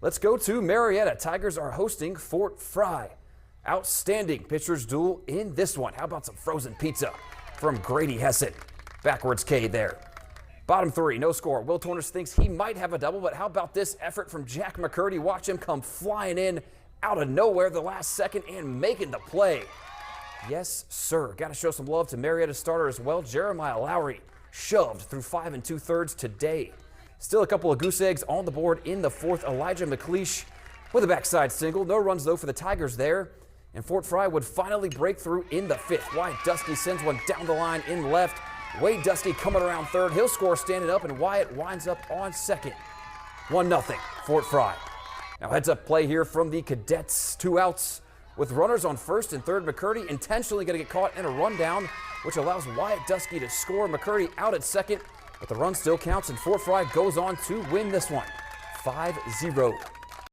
Let's go to Marietta. Tigers are hosting Fort Frye. Outstanding pitcher's duel in this one. How about some frozen pizza from Grady Hesson? Backwards K there. Bottom three, no score. Will Torners thinks he might have a double, but how about this effort from Jack McCurdy? Watch him come flying in out of nowhere the last second and making the play. Yes, sir. Got to show some love to Marietta starter as well. Jeremiah Lowry shoved through 5 2/3 today. Still a couple of goose eggs on the board in the fourth. Elijah McLeish with a backside single. No runs, though, for the Tigers there. And Fort Frye would finally break through in the fifth. Wyatt Duskey sends one down the line in left. Wyatt Duskey coming around third. He'll score standing up, and Wyatt winds up on second. 1-0, Fort Frye. Now heads-up play here from the Cadets. 2 outs with runners on first and third. McCurdy intentionally going to get caught in a rundown, which allows Wyatt Duskey to score. McCurdy out at second, but the run still counts, and Fort Frye goes on to win this one 5-0.